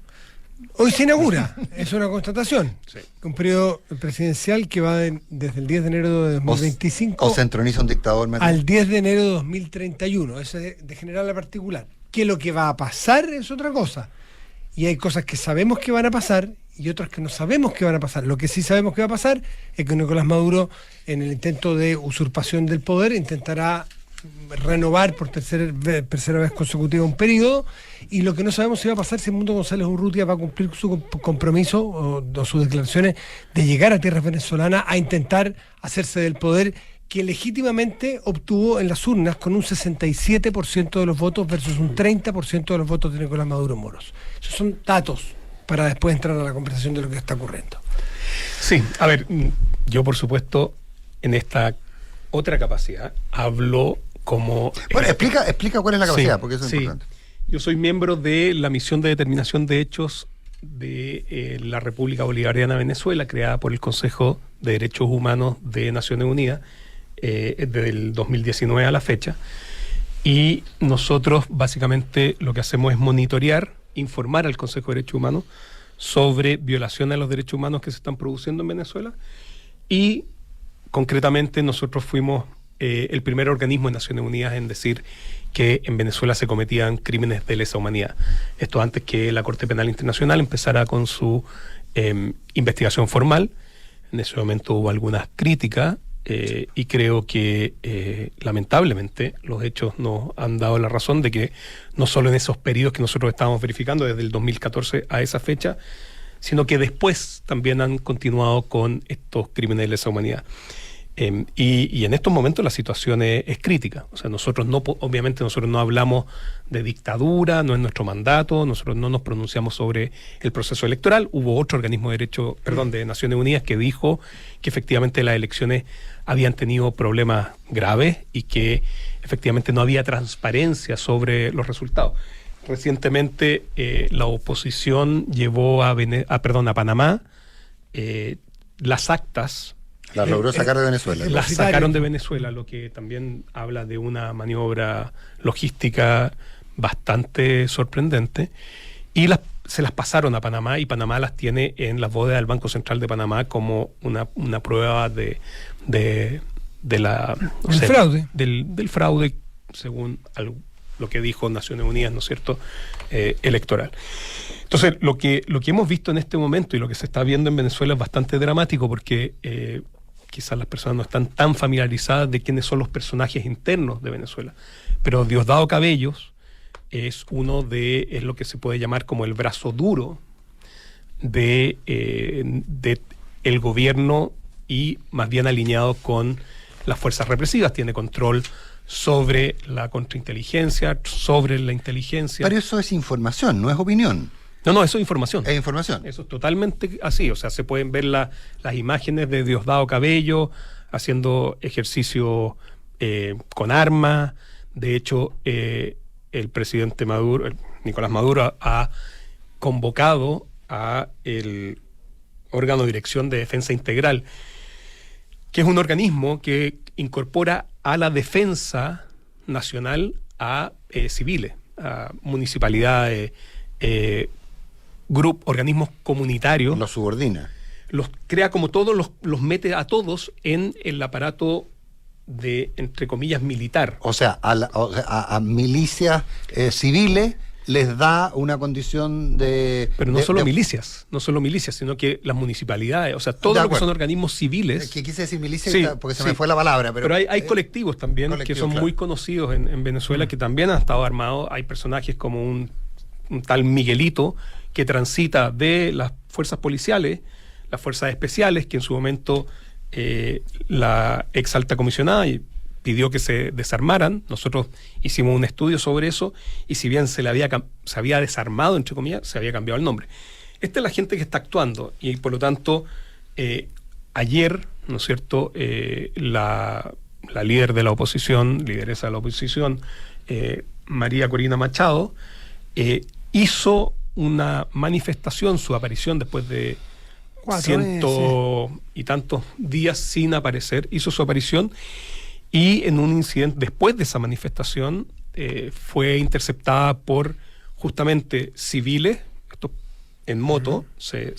Hoy se inaugura, es una constatación. Sí. Un periodo presidencial que va desde el 10 de enero de 2025 o se entroniza un dictador al 10 de enero de 2031. Eso es de general a particular. Que lo que va a pasar es otra cosa. Y hay cosas que sabemos que van a pasar y otras que no sabemos que van a pasar. Lo que sí sabemos que va a pasar es que Nicolás Maduro, en el intento de usurpación del poder, intentará renovar por tercera vez consecutiva un periodo, y lo que no sabemos si va a pasar si Edmundo González Urrutia va a cumplir su compromiso o sus declaraciones de llegar a tierras venezolanas a intentar hacerse del poder que legítimamente obtuvo en las urnas con un 67% de los votos versus un 30% de los votos de Nicolás Maduro Moros. Esos son datos para después entrar a la conversación de lo que está ocurriendo. Sí, a ver, yo por supuesto en esta otra capacidad hablo como... Bueno, explica cuál es la capacidad, sí, porque eso es sí. importante. Yo soy miembro de la misión de determinación de hechos de la República Bolivariana de Venezuela, creada por el Consejo de Derechos Humanos de Naciones Unidas desde el 2019 a la fecha. Y nosotros básicamente lo que hacemos es monitorear, informar al Consejo de Derechos Humanos sobre violaciones a los derechos humanos que se están produciendo en Venezuela, y concretamente nosotros fuimos el primer organismo de Naciones Unidas en decir que en Venezuela se cometían crímenes de lesa humanidad. Esto antes que la Corte Penal Internacional empezara con su investigación formal. En ese momento hubo algunas críticas y creo que lamentablemente los hechos nos han dado la razón de que no solo en esos periodos que nosotros estábamos verificando desde el 2014 a esa fecha, sino que después también han continuado con estos crímenes de lesa humanidad. Y en estos momentos la situación es crítica. O sea, obviamente nosotros no hablamos de dictadura, no es nuestro mandato, nosotros no nos pronunciamos sobre el proceso electoral. Hubo otro organismo de Naciones Unidas que dijo que efectivamente las elecciones habían tenido problemas graves y que efectivamente no había transparencia sobre los resultados. Recientemente la oposición llevó a Panamá las actas. Las logró sacar de Venezuela. Las sacaron de Venezuela, lo que también habla de una maniobra logística bastante sorprendente. Y se las pasaron a Panamá, y Panamá las tiene en las bóvedas del Banco Central de Panamá como una prueba del fraude. Del fraude, según lo que dijo Naciones Unidas, ¿no es cierto?, electoral. Entonces, lo que hemos visto en este momento y lo que se está viendo en Venezuela es bastante dramático, porque quizás las personas no están tan familiarizadas de quiénes son los personajes internos de Venezuela. Pero Diosdado Cabellos es lo que se puede llamar como el brazo duro de el gobierno, y más bien alineado con las fuerzas represivas. Tiene control sobre la contrainteligencia, sobre la inteligencia. Pero eso es información, no es opinión. No, eso es información. Es información. Eso es totalmente así. O sea, se pueden ver las imágenes de Diosdado Cabello haciendo ejercicio con armas. De hecho, el presidente Nicolás Maduro, ha convocado a el órgano de dirección de defensa integral, que es un organismo que incorpora a la defensa nacional a civiles, a municipalidades, organismos comunitarios. Los subordina. Los crea como todos, los mete a todos en el aparato de, entre comillas, militar. O sea, a milicias civiles les da una condición de... Pero no solo milicias, sino que las municipalidades, o sea, todo lo que son organismos civiles. ¿Qué quise decir milicia? Sí, porque se me fue la palabra. Pero hay colectivos también que son muy conocidos en Venezuela, que también han estado armados. Hay personajes como un tal Miguelito, que transita de las fuerzas policiales, las fuerzas especiales, que en su momento la ex alta comisionada pidió que se desarmaran. Nosotros hicimos un estudio sobre eso, y si bien se había desarmado, entre comillas, se había cambiado el nombre. Esta es la gente que está actuando, y por lo tanto, ayer, ¿no es cierto?, la líder de la oposición, lideresa de la oposición, María Corina Machado, hizo una manifestación, su aparición después de 100 y tantos días sin aparecer, hizo su aparición, y en un incidente, después de esa manifestación, fue interceptada por justamente civiles, esto en moto. Se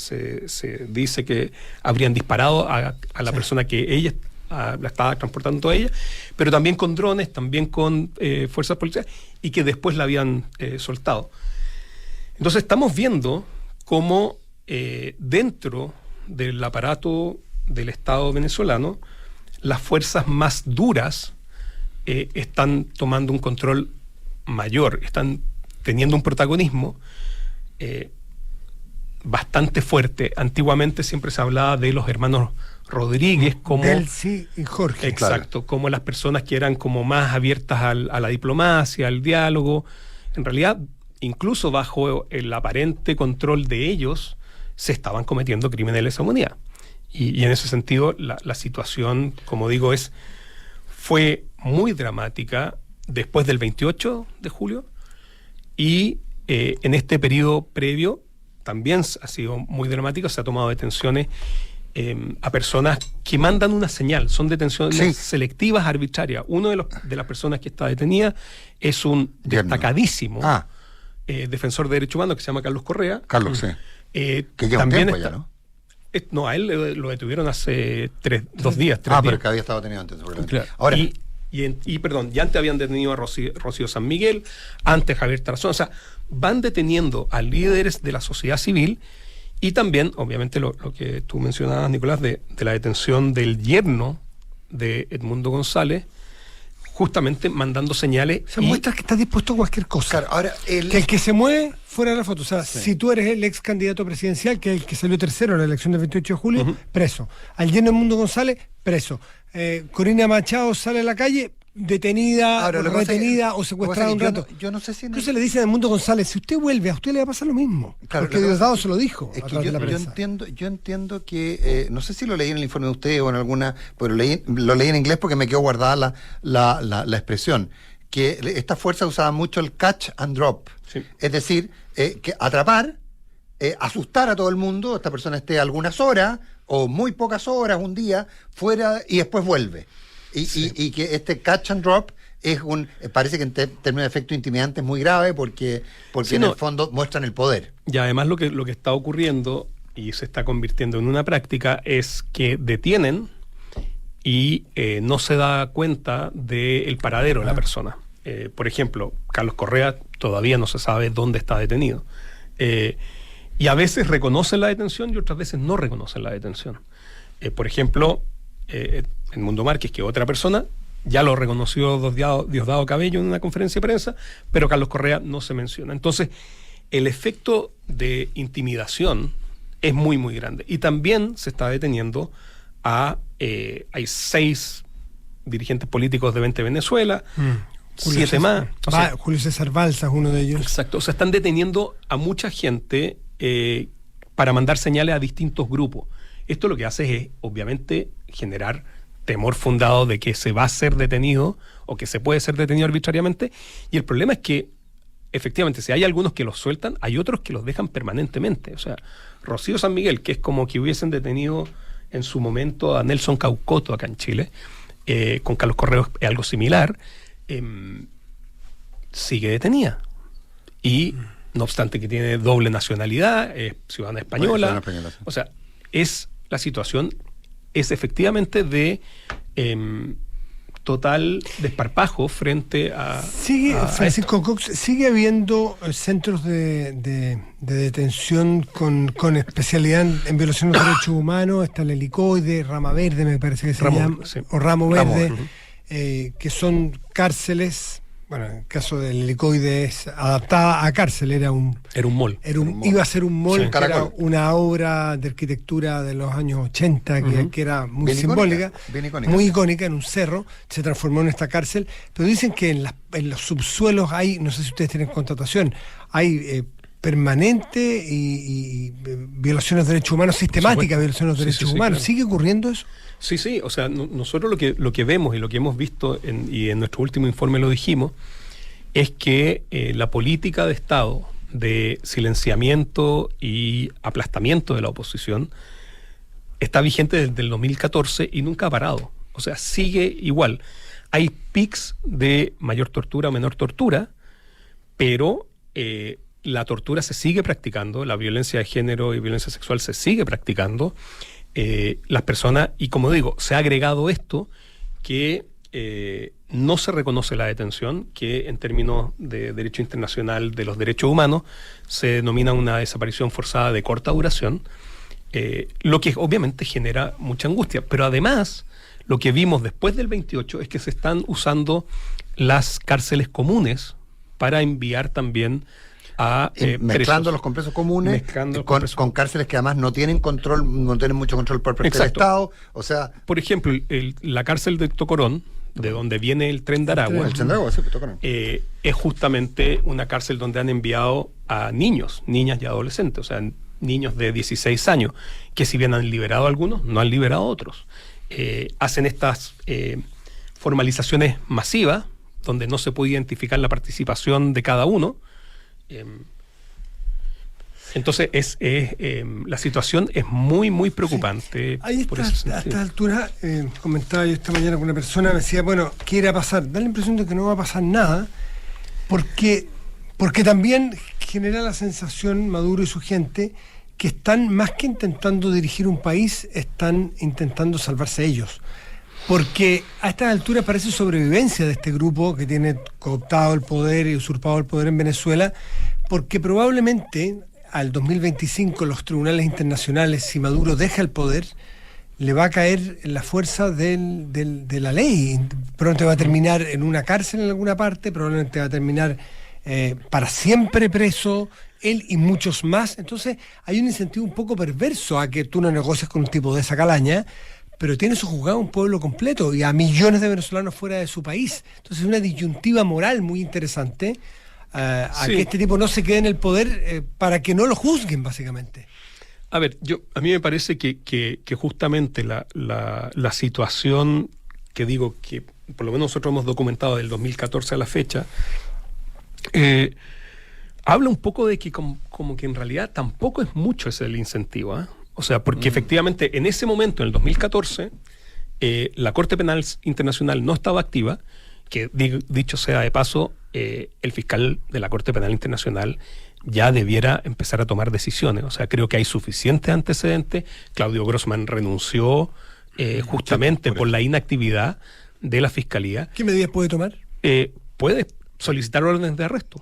dice que habrían disparado a la persona que ella la estaba transportando a ella, pero también con drones, también con fuerzas policiales, y que después la habían soltado. Entonces estamos viendo cómo dentro del aparato del Estado venezolano, las fuerzas más duras están tomando un control mayor, están teniendo un protagonismo bastante fuerte. Antiguamente siempre se hablaba de los hermanos Rodríguez como... Delcy y Jorge. Exacto, claro. Como las personas que eran como más abiertas a la diplomacia, al diálogo. En realidad, incluso bajo el aparente control de ellos, se estaban cometiendo crímenes de lesa humanidad. Y en ese sentido, la situación, como digo, fue muy dramática después del 28 de julio, y en este periodo previo también ha sido muy dramático. Se ha tomado detenciones a personas que mandan una señal, son detenciones selectivas, arbitrarias. Uno de las personas que está detenida es un destacadísimo defensor de derechos humanos que se llama Carlos Correa. Carlos, que lleva también un tiempo ya, ¿no? No, a él lo detuvieron hace 2 días. 3 días. Pero que había estado detenido antes. Claro. Ahora, perdón, ya antes habían detenido a Rocío San Miguel, antes Javier Tarazona. O sea, van deteniendo a líderes de la sociedad civil, y también, obviamente, lo que tú mencionabas, Nicolás, de la detención del yerno de Edmundo González, justamente mandando señales. O sea, muestra que está dispuesto a cualquier cosa. Claro, ahora que el que se mueve fuera de la foto. O sea, si tú eres el ex candidato presidencial, que es el que salió tercero en la elección del 28 de julio, preso. Al yerno de Edmundo González, preso. Corina Machado sale a la calle, detenida, retenida o secuestrada un rato. Yo no sé si... Entonces le dicen a Edmundo González, si usted vuelve, a usted le va a pasar lo mismo. Claro, porque Diosdado se lo dijo. Es que yo entiendo que, no sé si lo leí en el informe de ustedes o en alguna, pero lo leí en inglés porque me quedó guardada la expresión, que esta fuerza usaba mucho el catch and drop. Sí. Es decir, que atrapar, asustar a todo el mundo, esta persona esté algunas horas o muy pocas horas, un día, fuera, y después vuelve. Y que este catch and drop parece que en términos de efecto intimidante es muy grave porque en el fondo muestran el poder. Y además lo que está ocurriendo y se está convirtiendo en una práctica es que detienen y no se da cuenta del paradero de la persona. Por ejemplo, Carlos Correa todavía no se sabe dónde está detenido. Y a veces reconocen la detención y otras veces no reconocen la detención. Por ejemplo, Edmundo Márquez, que otra persona, ya lo reconoció Diosdado Cabello en una conferencia de prensa, pero Carlos Correa no se menciona. Entonces, el efecto de intimidación es muy, muy grande. Y también se está deteniendo hay 6 dirigentes políticos de 20 Venezuela, 7 más. Julio César Balsa es uno de ellos. Exacto. O sea, están deteniendo a mucha gente para mandar señales a distintos grupos. Esto lo que hace es, obviamente, generar temor fundado de que se va a ser detenido o que se puede ser detenido arbitrariamente. Y el problema es que, efectivamente, si hay algunos que los sueltan, hay otros que los dejan permanentemente. O sea, Rocío San Miguel, que es como que hubiesen detenido en su momento a Nelson Caucoto acá en Chile, con Carlos Correa es algo similar, sigue detenida. Y, no obstante que tiene doble nacionalidad, es ciudadana española. O sea, la situación es efectivamente de total desparpajo frente a... Francisco Cox, sigue habiendo centros de detención con especialidad en violación de los derechos humanos. Está el Helicoide, Rama Verde, me parece que se llama, o Ramo Verde, que son cárceles. Bueno, en el caso del Helicoide es adaptada a cárcel, era un mall. Iba a ser un mall, Sí. que era una obra de arquitectura de los años 80, que era muy Bien simbólica, bien icónica. muy icónica, en un cerro, se transformó en esta cárcel, pero dicen que en los subsuelos hay, no sé si ustedes tienen constatación, hay permanente y violaciones de derechos humanos, sistemáticas violaciones de derechos humanos. Claro. ¿Sigue ocurriendo eso? Sí, o sea, nosotros lo que vemos y lo que hemos visto, y en nuestro último informe lo dijimos, es que la política de Estado de silenciamiento y aplastamiento de la oposición está vigente desde el 2014 y nunca ha parado. O sea, sigue igual. Hay pics de mayor tortura o menor tortura, pero la tortura se sigue practicando, la violencia de género y violencia sexual se sigue practicando. Las personas, y como digo, se ha agregado esto que no se reconoce la detención, que en términos de derecho internacional de los derechos humanos se denomina una desaparición forzada de corta duración, lo que obviamente genera mucha angustia. Pero además, lo que vimos después del 28 es que se están usando las cárceles comunes para enviar también a mezclando los complejos comunes con cárceles que además no tienen mucho control por parte del Estado. O sea, por ejemplo, la cárcel de Tocorón, de donde viene el Tren de Aragua, es justamente una cárcel donde han enviado a niños, niñas y adolescentes, o sea, niños de 16 años, que si bien han liberado a algunos, no han liberado a otros. Hacen estas formalizaciones masivas, donde no se puede identificar la participación de cada uno. Entonces la situación es muy, muy preocupante. Ahí está, a esta altura, comentaba yo esta mañana con una persona, me decía, bueno, ¿qué irá a pasar? Da la impresión de que no va a pasar nada, porque también genera la sensación, Maduro y su gente, que están, más que intentando dirigir un país, están intentando salvarse ellos. Porque a estas alturas parece sobrevivencia de este grupo que tiene cooptado el poder y usurpado el poder en Venezuela, porque probablemente al 2025 los tribunales internacionales, si Maduro deja el poder, le va a caer la fuerza de la ley. Probablemente va a terminar en una cárcel en alguna parte, probablemente va a terminar para siempre preso, él y muchos más. Entonces hay un incentivo un poco perverso a que tú no negocies con un tipo de esa calaña, pero tiene su juzgado un pueblo completo y a millones de venezolanos fuera de su país. Entonces es una disyuntiva moral muy interesante a que este tipo no se quede en el poder para que no lo juzguen, básicamente. A ver, a mí me parece que justamente la situación que digo que por lo menos nosotros hemos documentado del 2014 a la fecha, habla un poco de que como que en realidad tampoco es mucho ese el incentivo, ¿eh? O sea, porque efectivamente en ese momento, en el 2014, la Corte Penal Internacional no estaba activa, que dicho sea de paso, el fiscal de la Corte Penal Internacional ya debiera empezar a tomar decisiones. O sea, creo que hay suficientes antecedentes. Claudio Grossman renunció justamente por la inactividad de la Fiscalía. ¿Qué medidas puede tomar? Puede solicitar órdenes de arresto.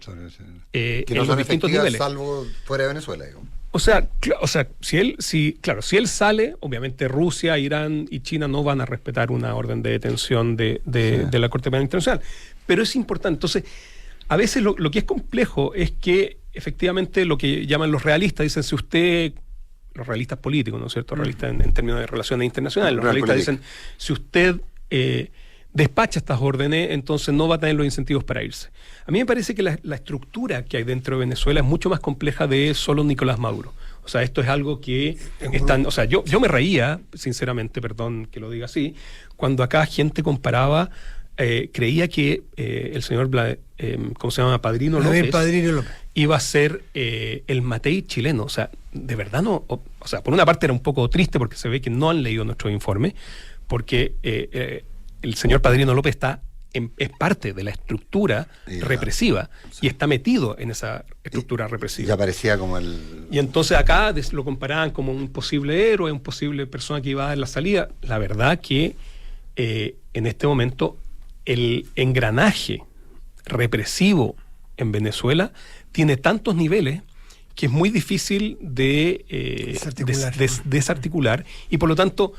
Que no son efectivas salvo fuera de Venezuela, digamos. O sea, si él sale, obviamente Rusia, Irán y China no van a respetar una orden de detención de la Corte Penal Internacional. Pero es importante. Entonces, a veces lo que es complejo es que efectivamente lo que llaman los realistas, dicen, si usted, los realistas políticos, ¿no es cierto? Realistas en términos de relaciones internacionales, los realistas dicen, si usted despacha estas órdenes, entonces no va a tener los incentivos para irse. A mí me parece que la estructura que hay dentro de Venezuela es mucho más compleja de solo Nicolás Maduro. O sea, esto es algo que están... O sea, yo me reía, sinceramente, perdón que lo diga así, cuando acá gente comparaba, creía que el señor ¿cómo se llama? Padrino López iba a ser el Matei chileno. O sea, de verdad no... O sea, por una parte era un poco triste porque se ve que no han leído nuestro informe, porque el señor Padrino López es parte de la estructura represiva y está metido en esa estructura represiva. Ya parecía como el... Y entonces acá lo comparaban como un posible héroe, un posible persona que iba a dar la salida. La verdad que en este momento el engranaje represivo en Venezuela tiene tantos niveles que es muy difícil de desarticular, y por lo tanto,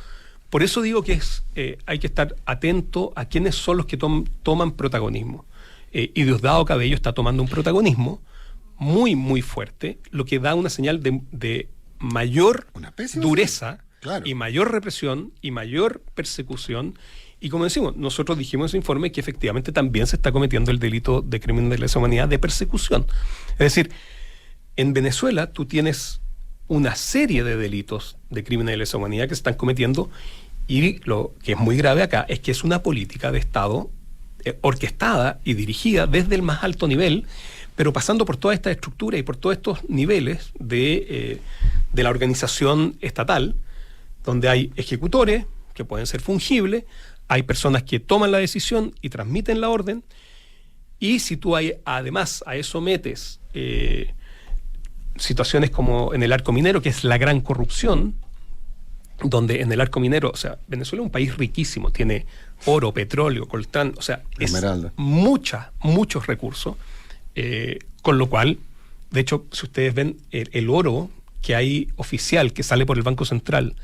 por eso digo que hay que estar atento a quiénes son los que toman protagonismo. Y Diosdado Cabello está tomando un protagonismo muy, muy fuerte, lo que da una señal de mayor dureza, claro, y mayor represión y mayor persecución. Y como decimos, nosotros dijimos en ese informe que efectivamente también se está cometiendo el delito de crimen de lesa humanidad de persecución. Es decir, en Venezuela tú tienes una serie de delitos de crimen de lesa humanidad que se están cometiendo, y lo que es muy grave acá es que es una política de Estado orquestada y dirigida desde el más alto nivel, pero pasando por toda esta estructura y por todos estos niveles de la organización estatal, donde hay ejecutores que pueden ser fungibles, hay personas que toman la decisión y transmiten la orden, y si tú además a eso metes situaciones como en el arco minero, que es la gran corrupción, donde en el arco minero, o sea, Venezuela es un país riquísimo, tiene oro, petróleo, coltán, o sea, es muchos recursos, con lo cual, de hecho, si ustedes ven el oro que hay oficial, que sale por el Banco Central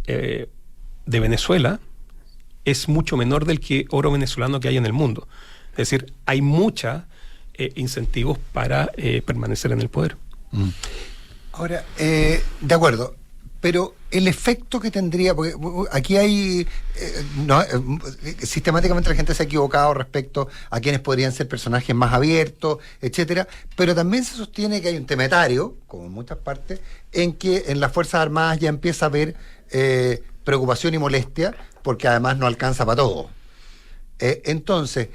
de Venezuela, es mucho menor del que oro venezolano que hay en el mundo. Es decir, hay muchos incentivos para permanecer en el poder. Ahora, de acuerdo, pero el efecto que tendría, porque aquí hay, sistemáticamente la gente se ha equivocado respecto a quienes podrían ser personajes más abiertos, etcétera, pero también se sostiene que hay un temetario, como en muchas partes, en que en las Fuerzas Armadas ya empieza a haber preocupación y molestia, porque además no alcanza para todo. Entonces,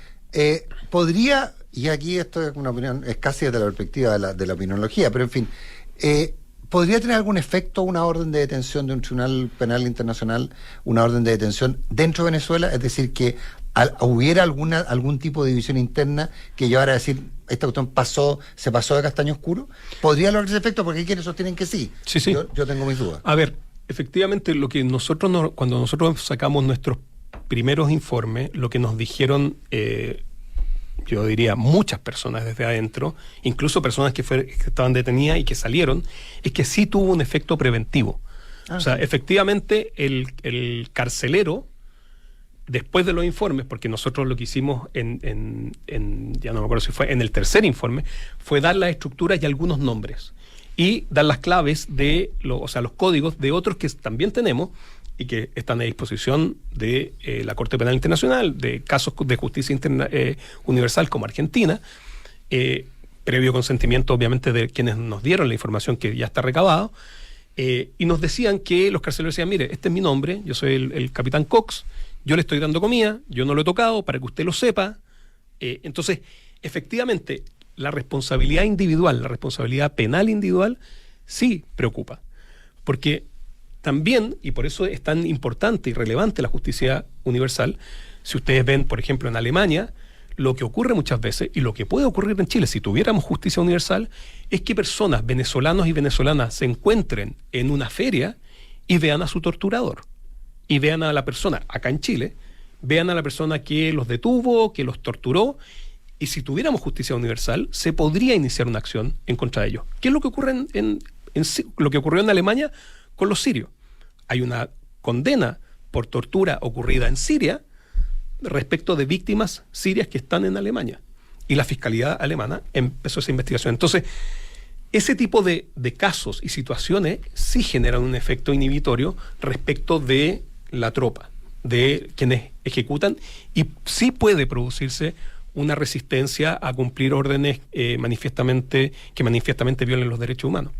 podría, y aquí esto es una opinión, es casi desde la perspectiva de la opininología, pero en fin, ¿podría tener algún efecto una orden de detención de un tribunal penal internacional, una orden de detención dentro de Venezuela? Es decir, que hubiera algún tipo de división interna que llevara a decir, esta cuestión se pasó de castaño oscuro. ¿Podría lograr ese efecto? Porque hay quienes sostienen que sí. Sí. Yo tengo mis dudas. A ver, efectivamente, lo que cuando nosotros sacamos nuestros primeros informes, lo que nos dijeron, yo diría muchas personas desde adentro, incluso personas que estaban detenidas y que salieron, es que sí tuvo un efecto preventivo. O sea, efectivamente el carcelero, después de los informes, porque nosotros lo que hicimos ya no me acuerdo si fue en el tercer informe, fue dar las estructuras y algunos nombres, y dar las claves los códigos de otros que también tenemos y que están a disposición de la Corte Penal Internacional, de casos de justicia universal como Argentina, previo consentimiento obviamente de quienes nos dieron la información que ya está recabado, y nos decían que los carceleros decían, mire, este es mi nombre, yo soy el capitán Cox, yo le estoy dando comida, yo no lo he tocado, para que usted lo sepa. Entonces, efectivamente, la responsabilidad individual, la responsabilidad penal individual, sí preocupa, porque también, y por eso es tan importante y relevante la justicia universal, si ustedes ven, por ejemplo, en Alemania, lo que ocurre muchas veces, y lo que puede ocurrir en Chile si tuviéramos justicia universal, es que personas, venezolanos y venezolanas, se encuentren en una feria y vean a su torturador, y vean a la persona, acá en Chile, vean a la persona que los detuvo, que los torturó, y si tuviéramos justicia universal, se podría iniciar una acción en contra de ellos. ¿Qué es lo que ocurre lo que ocurrió en Alemania con los sirios? Hay una condena por tortura ocurrida en Siria respecto de víctimas sirias que están en Alemania. Y la Fiscalía alemana empezó esa investigación. Entonces, ese tipo de casos y situaciones sí generan un efecto inhibitorio respecto de la tropa, de quienes ejecutan, y sí puede producirse una resistencia a cumplir órdenes que manifiestamente violen los derechos humanos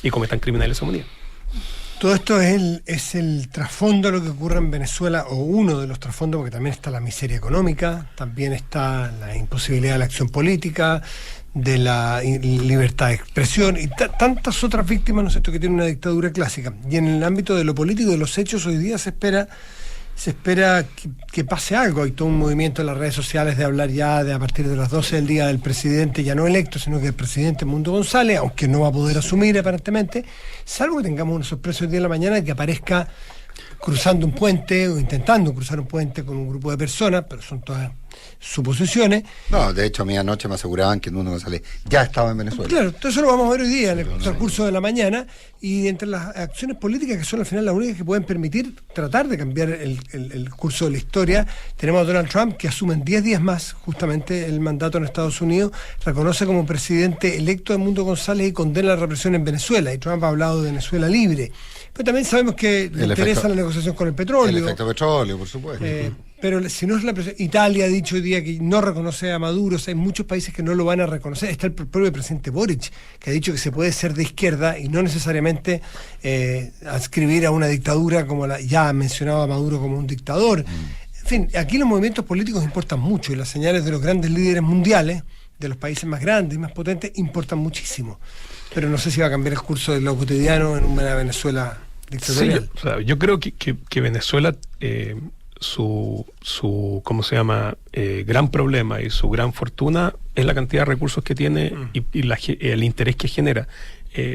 y cometan crímenes de lesa humanidad. Todo esto es el trasfondo de lo que ocurre en Venezuela, o uno de los trasfondos, porque también está la miseria económica, también está la imposibilidad de la acción política, de la libertad de expresión y tantas otras víctimas, ¿no es cierto?, que tiene una dictadura clásica. Y en el ámbito de lo político, de los hechos, hoy día se espera que pase algo. Hay todo un movimiento en las redes sociales de hablar ya de a partir de las 12 del día del presidente ya no electo, sino que el presidente Mundo González, aunque no va a poder asumir aparentemente, salvo que tengamos una sorpresa hoy día en la mañana de que aparezca cruzando un puente o intentando cruzar un puente con un grupo de personas, pero son todas suposiciones. No, de hecho a mí anoche me aseguraban que Nuno González ya estaba en Venezuela. Claro, entonces eso lo vamos a ver hoy día en el transcurso de la mañana, y entre las acciones políticas que son al final las únicas que pueden permitir tratar de cambiar el curso de la historia, tenemos a Donald Trump, que asume en 10 días más justamente el mandato en Estados Unidos, reconoce como presidente electo a Edmundo González y condena la represión en Venezuela, y Trump ha hablado de Venezuela libre. Pero también sabemos que le interesa la negociación con el petróleo. El efecto petróleo, por supuesto. Pero si no es la presión, Italia ha dicho hoy día que no reconoce a Maduro, o sea, hay muchos países que no lo van a reconocer. Está el propio presidente Boric, que ha dicho que se puede ser de izquierda y no necesariamente adscribir a una dictadura como la ya ha mencionado a Maduro como un dictador. En fin, aquí los movimientos políticos importan mucho, y las señales de los grandes líderes mundiales, de los países más grandes y más potentes, importan muchísimo. Pero no sé si va a cambiar el curso de lo cotidiano en una Venezuela dictatorial. Sí, o sea, yo creo que Venezuela, su ¿cómo se llama? Gran problema y su gran fortuna es la cantidad de recursos que tiene y el interés que genera.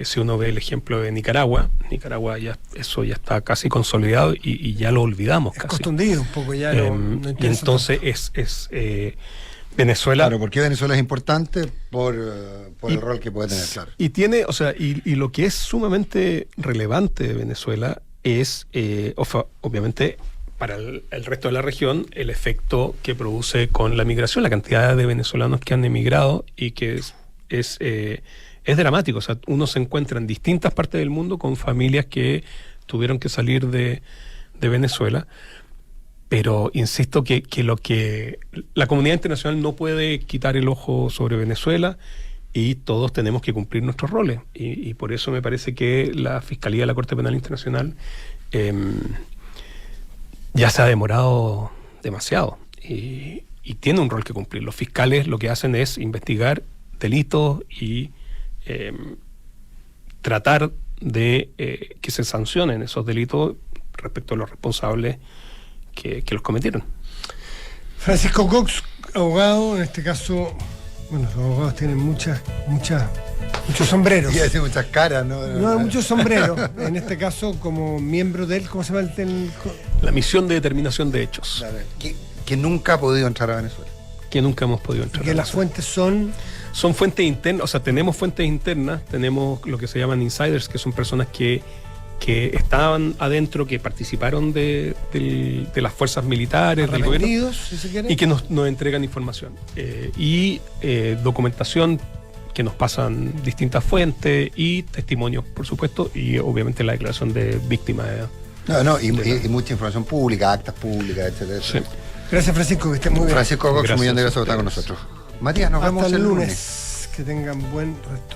Si uno ve el ejemplo de Nicaragua eso ya está casi consolidado y ya lo olvidamos casi. Costundido un poco ya. No y entonces es Venezuela. Claro, ¿por qué Venezuela es importante? Por el rol que puede tener, claro. Y tiene, o sea, y lo que es sumamente relevante de Venezuela es, obviamente, para el resto de la región, el efecto que produce con la migración, la cantidad de venezolanos que han emigrado, y que es dramático. O sea, uno se encuentra en distintas partes del mundo con familias que tuvieron que salir de Venezuela. Pero insisto que la comunidad internacional no puede quitar el ojo sobre Venezuela, y todos tenemos que cumplir nuestros roles. Y por eso me parece que la Fiscalía de la Corte Penal Internacional ya se ha demorado demasiado y tiene un rol que cumplir. Los fiscales lo que hacen es investigar delitos y tratar de que se sancionen esos delitos respecto a los responsables que los cometieron. Francisco Cox, abogado, en este caso, bueno, los abogados tienen muchos sombreros. Y hace muchas caras, ¿no? No, muchos sombreros. En este caso, como miembro del, ¿cómo se llama la misión de determinación de hechos. Claro, que nunca ha podido entrar a Venezuela. Que nunca hemos podido entrar. Que las fuentes son fuentes internas, o sea, tenemos fuentes internas, tenemos lo que se llaman insiders, que son personas que estaban adentro, que participaron de las fuerzas militares del gobierno, si se quiere, y que nos entregan información y documentación que nos pasan distintas fuentes y testimonios, por supuesto, y obviamente la declaración de víctima. Y mucha información pública, actas públicas, etcétera. Sí. Gracias, Francisco, que estés muy bien. Francisco Cox, un millón de gracias por estar con nosotros. Matías, nos vemos el lunes. lunes. Que tengan buen resto.